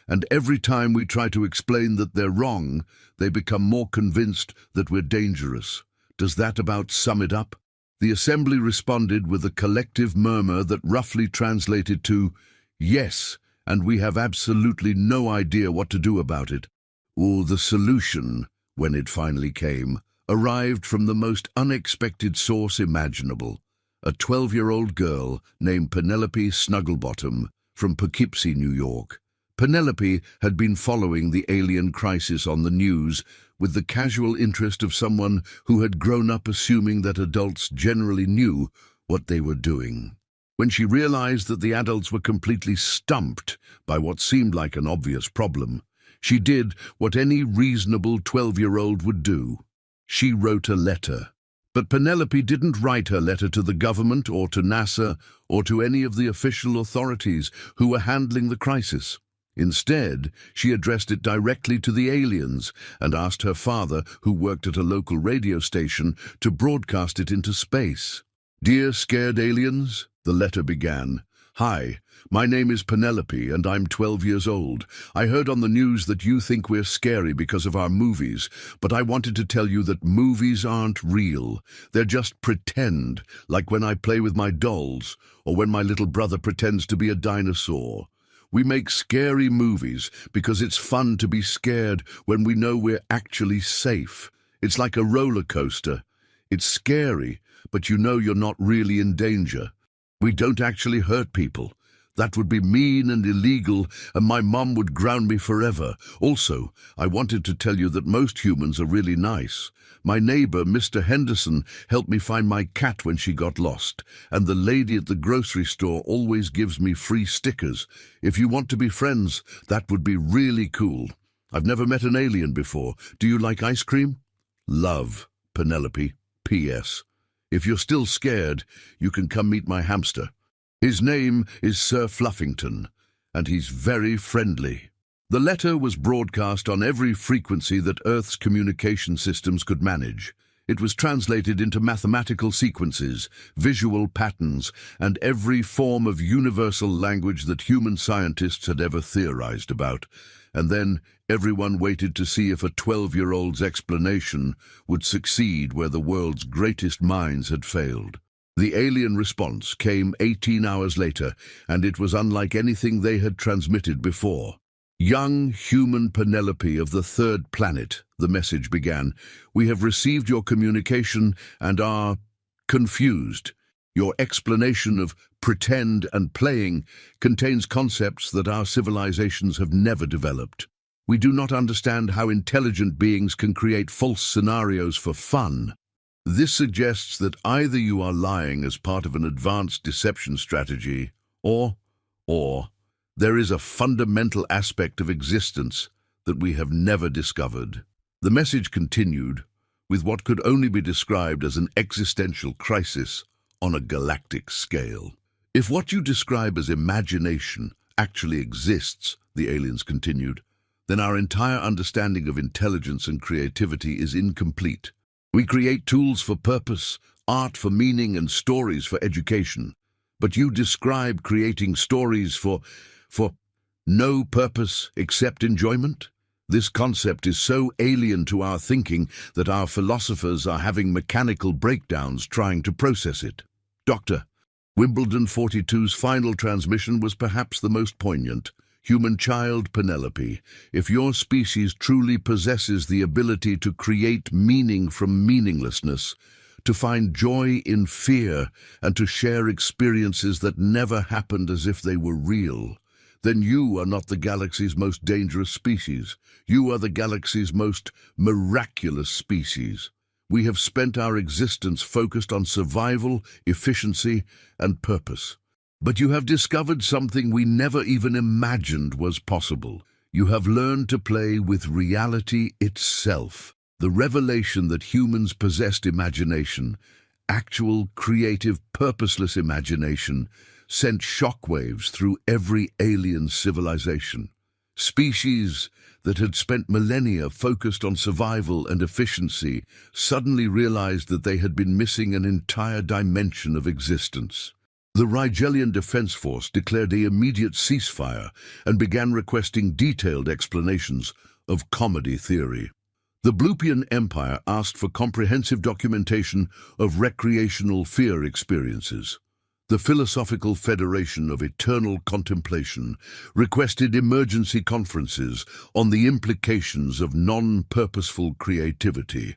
[SPEAKER 1] And every time we try to explain that they're wrong, they become more convinced that we're dangerous. Does that about sum it up?" The assembly responded with a collective murmur that roughly translated to, "Yes, and we have absolutely no idea what to do about it." Or the solution, when it finally came, arrived from the most unexpected source imaginable. A 12-year-old girl named Penelope Snugglebottom from Poughkeepsie, New York. Penelope had been following the alien crisis on the news with the casual interest of someone who had grown up assuming that adults generally knew what they were doing. When she realized that the adults were completely stumped by what seemed like an obvious problem, she did what any reasonable 12-year-old would do. She wrote a letter. But Penelope didn't write her letter to the government or to NASA or to any of the official authorities who were handling the crisis. Instead, she addressed it directly to the aliens and asked her father, who worked at a local radio station, to broadcast it into space. "Dear scared aliens," the letter began. "Hi, my name is Penelope and I'm 12 years old. I heard on the news that you think we're scary because of our movies, but I wanted to tell you that movies aren't real. They're just pretend, like when I play with my dolls or when my little brother pretends to be a dinosaur. We make scary movies because it's fun to be scared when we know we're actually safe. It's like a roller coaster. It's scary, but you know you're not really in danger. We don't actually hurt people. That would be mean and illegal, and my mom would ground me forever. Also, I wanted to tell you that most humans are really nice. My neighbor, Mr. Henderson, helped me find my cat when she got lost, and the lady at the grocery store always gives me free stickers. If you want to be friends, that would be really cool. I've never met an alien before. Do you like ice cream? Love, Penelope. P.S. If you're still scared, you can come meet my hamster. His name is Sir Fluffington, and he's very friendly. The letter was broadcast on every frequency that Earth's communication systems could manage. It was translated into mathematical sequences, visual patterns, and every form of universal language that human scientists had ever theorized about. And then everyone waited to see if a 12-year-old's explanation would succeed where the world's greatest minds had failed. The alien response came 18 hours later, and it was unlike anything they had transmitted before. "Young human Penelope of the third planet," the message began, "we have received your communication and are confused. Your explanation of pretend and playing contains concepts that our civilizations have never developed. We do not understand how intelligent beings can create false scenarios for fun. This suggests that either you are lying as part of an advanced deception strategy, or there is a fundamental aspect of existence that we have never discovered." The message continued with what could only be described as an existential crisis on a galactic scale. "If what you describe as imagination actually exists," the aliens continued, "then our entire understanding of intelligence and creativity is incomplete. We create tools for purpose, art for meaning, and stories for education. But you describe creating stories for no purpose except enjoyment? This concept is so alien to our thinking that our philosophers are having mechanical breakdowns trying to process it." Dr. Wimbledon 42's final transmission was perhaps the most poignant. "Human child Penelope, if your species truly possesses the ability to create meaning from meaninglessness, to find joy in fear, and to share experiences that never happened as if they were real, then you are not the galaxy's most dangerous species. You are the galaxy's most miraculous species. We have spent our existence focused on survival, efficiency, and purpose. But you have discovered something we never even imagined was possible. You have learned to play with reality itself. The revelation that humans possessed imagination, actual, creative, purposeless imagination, sent shockwaves through every alien civilization. Species that had spent millennia focused on survival and efficiency suddenly realized that they had been missing an entire dimension of existence. The Rigelian Defense Force declared an immediate ceasefire and began requesting detailed explanations of comedy theory. The Bloopian Empire asked for comprehensive documentation of recreational fear experiences. The Philosophical Federation of Eternal Contemplation requested emergency conferences on the implications of non-purposeful creativity.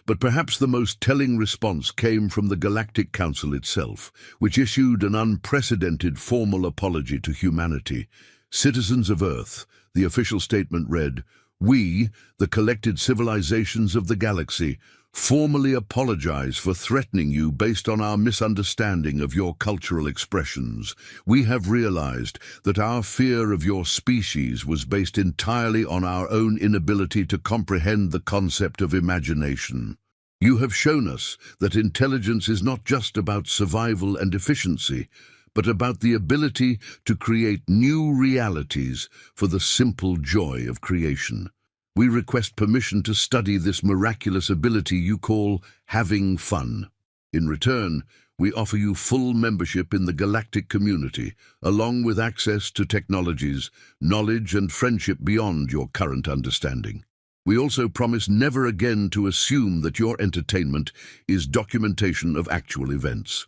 [SPEAKER 1] But perhaps the most telling response came from the Galactic Council itself, which issued an unprecedented formal apology to humanity. "Citizens of Earth," the official statement read, "we, the collected civilizations of the galaxy, formally apologize for threatening you based on our misunderstanding of your cultural expressions. We have realized that our fear of your species was based entirely on our own inability to comprehend the concept of imagination. You have shown us that intelligence is not just about survival and efficiency, but about the ability to create new realities for the simple joy of creation. We request permission to study this miraculous ability you call having fun. In return, we offer you full membership in the galactic community, along with access to technologies, knowledge, and friendship beyond your current understanding. We also promise never again to assume that your entertainment is documentation of actual events.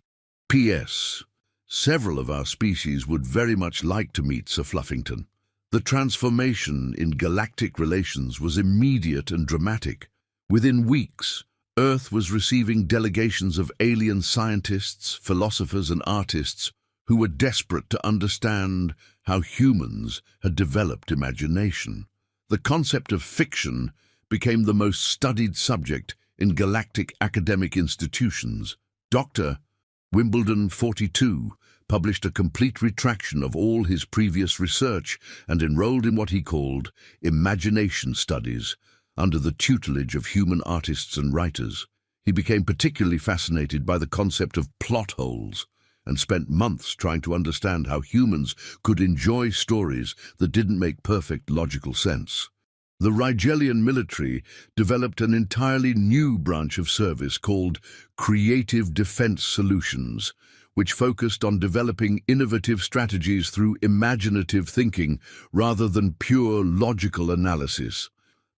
[SPEAKER 1] P.S. Several of our species would very much like to meet Sir Fluffington. The transformation in galactic relations was immediate and dramatic. Within weeks, Earth was receiving delegations of alien scientists, philosophers, and artists who were desperate to understand how humans had developed imagination. The concept of fiction became the most studied subject in galactic academic institutions. Dr. Wimbledon 42 published a complete retraction of all his previous research and enrolled in what he called imagination studies under the tutelage of human artists and writers. He became particularly fascinated by the concept of plot holes and spent months trying to understand how humans could enjoy stories that didn't make perfect logical sense. The Rigelian military developed an entirely new branch of service called Creative Defense Solutions, which focused on developing innovative strategies through imaginative thinking rather than pure logical analysis.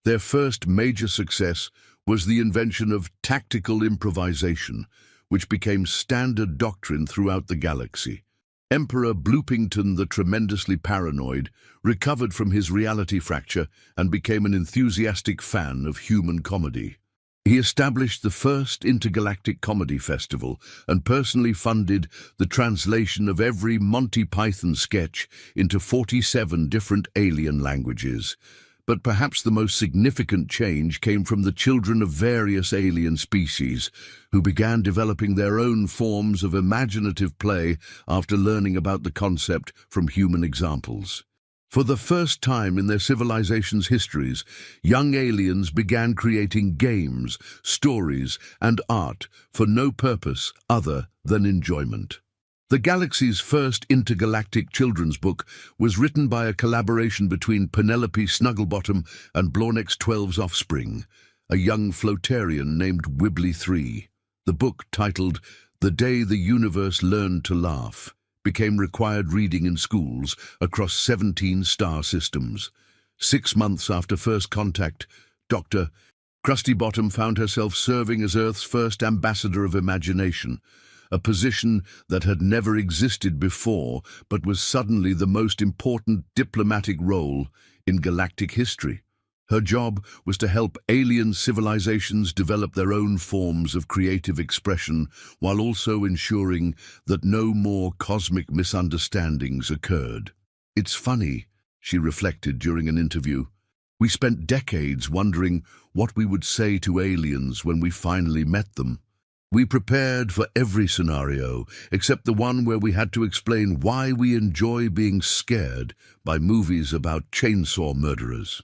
[SPEAKER 1] Their first major success was the invention of tactical improvisation, which became standard doctrine throughout the galaxy. Emperor Bloopington the Tremendously Paranoid recovered from his reality fracture and became an enthusiastic fan of human comedy. He established the first intergalactic comedy festival and personally funded the translation of every Monty Python sketch into 47 different alien languages. But perhaps the most significant change came from the children of various alien species, who began developing their own forms of imaginative play after learning about the concept from human examples. For the first time in their civilization's histories, young aliens began creating games, stories, and art for no purpose other than enjoyment. The galaxy's first intergalactic children's book was written by a collaboration between Penelope Snugglebottom and Blornex 12's offspring, a young Floatarian named Wibbly 3. The book, titled The Day the Universe Learned to Laugh, became required reading in schools across 17 star systems. 6 months after first contact, Dr. Krusty Bottom found herself serving as Earth's first ambassador of imagination, a position that had never existed before but was suddenly the most important diplomatic role in galactic history. Her job was to help alien civilizations develop their own forms of creative expression while also ensuring that no more cosmic misunderstandings occurred. "It's funny," she reflected during an interview. "We spent decades wondering what we would say to aliens when we finally met them. We prepared for every scenario, except the one where we had to explain why we enjoy being scared by movies about chainsaw murderers."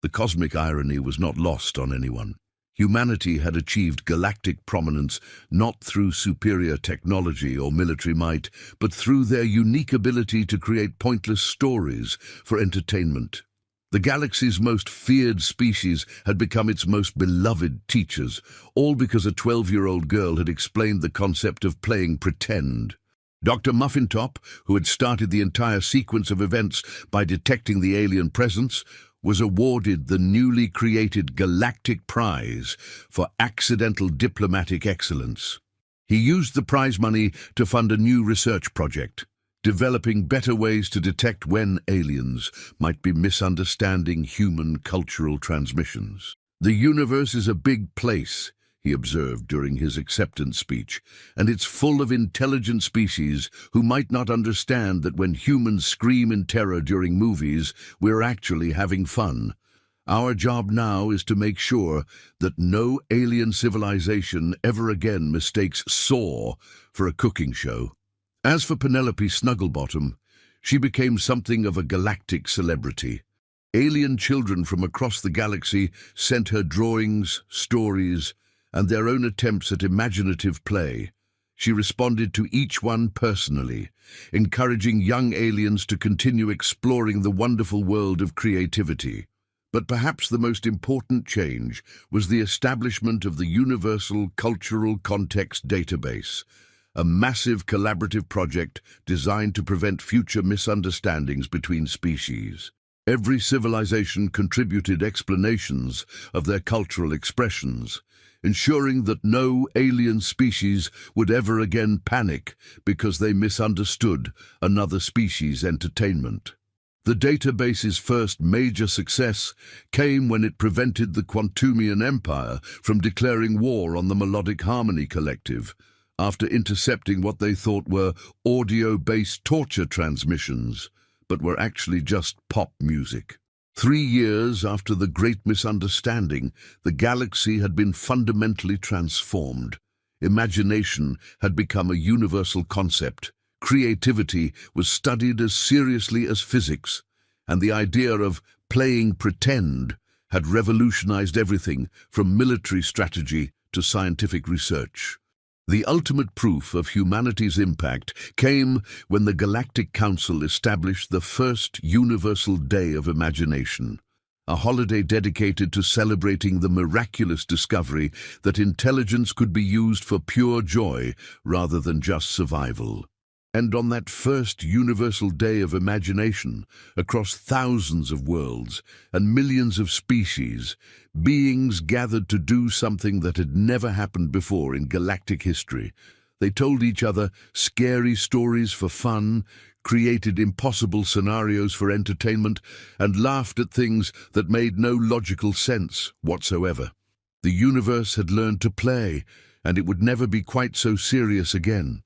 [SPEAKER 1] The cosmic irony was not lost on anyone. Humanity had achieved galactic prominence not through superior technology or military might, but through their unique ability to create pointless stories for entertainment. The galaxy's most feared species had become its most beloved teachers, all because a 12-year-old girl had explained the concept of playing pretend. Dr. Muffintop, who had started the entire sequence of events by detecting the alien presence, was awarded the newly created Galactic Prize for Accidental Diplomatic Excellence. He used the prize money to fund a new research project, developing better ways to detect when aliens might be misunderstanding human cultural transmissions. "The universe is a big place," he observed during his acceptance speech, "and it's full of intelligent species who might not understand that when humans scream in terror during movies, we're actually having fun. Our job now is to make sure that no alien civilization ever again mistakes Saw for a cooking show." As for Penelope Snugglebottom, she became something of a galactic celebrity. Alien children from across the galaxy sent her drawings, stories, and their own attempts at imaginative play. She responded to each one personally, encouraging young aliens to continue exploring the wonderful world of creativity. But perhaps the most important change was the establishment of the Universal Cultural Context Database, a massive collaborative project designed to prevent future misunderstandings between species. Every civilization contributed explanations of their cultural expressions, ensuring that no alien species would ever again panic because they misunderstood another species' entertainment. The database's first major success came when it prevented the Quantumian Empire from declaring war on the Melodic Harmony Collective, after intercepting what they thought were audio-based torture transmissions, but were actually just pop music. 3 years after the Great Misunderstanding, the galaxy had been fundamentally transformed. Imagination had become a universal concept. Creativity was studied as seriously as physics, and the idea of playing pretend had revolutionized everything from military strategy to scientific research. The ultimate proof of humanity's impact came when the Galactic Council established the first Universal Day of Imagination, a holiday dedicated to celebrating the miraculous discovery that intelligence could be used for pure joy rather than just survival. And on that first Universal Day of Imagination, across thousands of worlds and millions of species, beings gathered to do something that had never happened before in galactic history. They told each other scary stories for fun, created impossible scenarios for entertainment, and laughed at things that made no logical sense whatsoever. The universe had learned to play, and it would never be quite so serious again.